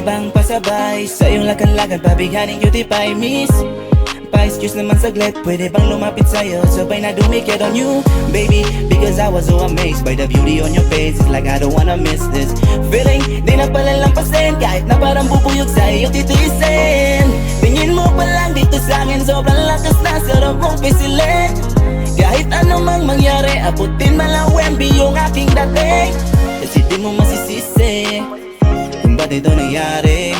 bang pasabay sa iyong lakan-lakan, pabiganing cutie pie, miss? Pa-excuse naman saglit, pwede bang lumapit sa'yo? Sabay na dumikit on you, baby, because I was so amazed by the beauty on your face. It's like I don't wanna miss this feeling, di na palalampasin, kahit na parang bubuyog sa iyong titiisin. Tingin mo pa lang dito sa'kin, sobrang lakas na sarap mong pisilin. Kahit ano mang mangyari, abutin malawembi yung aking dating. Kasi di mo masisisi kung ba't ito nangyari.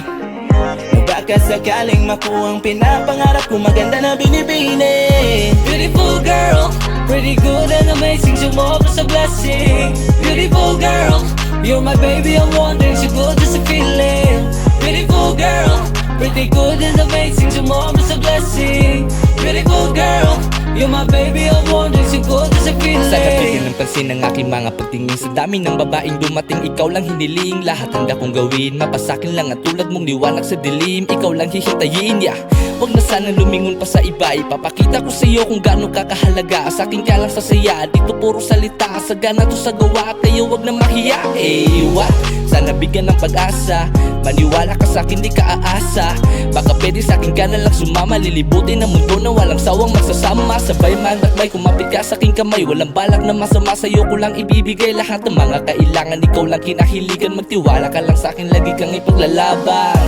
Baka sakaling makuha ang pinapangarap ko, maganda na binibini. Beautiful girl, pretty good and amazing, sumobra sa blessing. Beautiful girl, you're my baby, I'm wondering, so good as a feeling. Beautiful girl, pretty good and amazing, sumobra sa blessing. Beautiful girl, you're my baby, I'm wondering, so good as a feeling. Sa kapigil ng pansin ng aking mga pagtingin, sa dami ng babaeng dumating, ikaw lang hiniling. Lahat handa kong gawin, mapasakin lang at tulad mong liwanag sa dilim. Ikaw lang hihintayin, yeah. Huwag na sana lumingon pa sa iba, ipapakita ko sa iyo kung gaano kakahalaga. Sa akin ka lang sasaya, dito puro salita, sagana to sa gawa, kayo wag na mahiya. What? Sana bigyan ng pag-asa, maniwala ka sa akin, di ka aasa. Baka pwede sa akin ka na lang sumama, lilibutin ang mundo na walang sawang magsasama. Sabay manakbay, kumapit ka sa aking kamay, walang balak na masama, sa'yo ko lang ibibigay lahat ng mga kailangan. Ikaw lang kinahiligan, magtiwala ka lang sa akin, lagi kang ipaglalaban.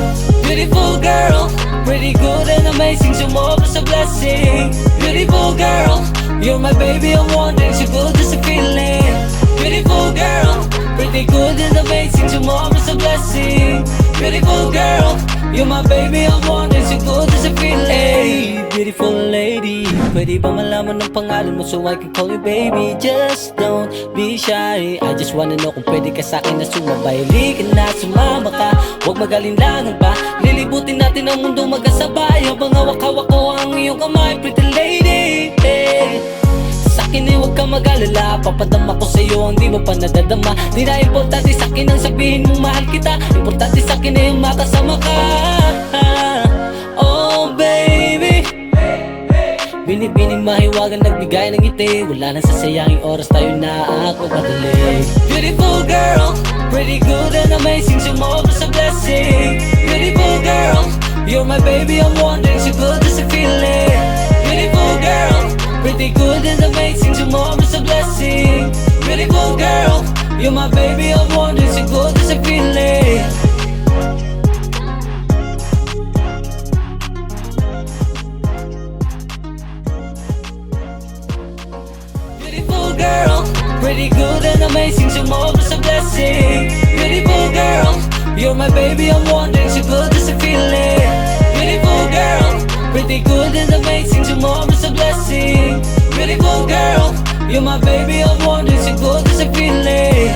Beautiful girl, pretty good and amazing, sumobra sa blessing. Beautiful girl, you're my baby, I'm wondering, so good as a feeling. Beautiful girl, pretty good and amazing, sumobra sa blessing. Beautiful girl, you're my baby, I'm wondering, so good as a feeling. Hey, beautiful lady, pwede ba malaman ng pangalan mo so I can call you baby? Just don't be shy, I just wanna know kung pwede ka sa'kin na sumabay. Halika na, sumama ka, huwag magalinlangan pa. Lilibutin natin ang mundo magkasabay, habang hawak-hawak ko ang iyong kamay, pretty lady. Hey, sa'kin ay huwag kang mag-alala, papadama ko sa'yo ang di mo pa nadadama. Di na importante sa'kin ang sabihin mong mahal kita, importante sa'kin ay yung makasama ka. Oh baby, binibining mahiwagan, nagbigay ng ngiti, wala nang sasayanging oras, tayo na ako madali. Beautiful girl, pretty good and amazing, sumobra sa blessing. Beautiful girl, you're my baby, I'm wondering, so good as a feeling. Beautiful girl, pretty good and amazing, sumobra sa blessing. Beautiful girl, you're my baby, I'm wondering, so good as a feeling. Beautiful girl, pretty good and amazing, sumobra sa blessing. Beautiful girl, you're my baby, I'm wondering, so good as a feeling. Beautiful girl, pretty good and amazing, sumobra sa blessing. Beautiful girl, you're my baby, I'm wondering, so good as a feeling.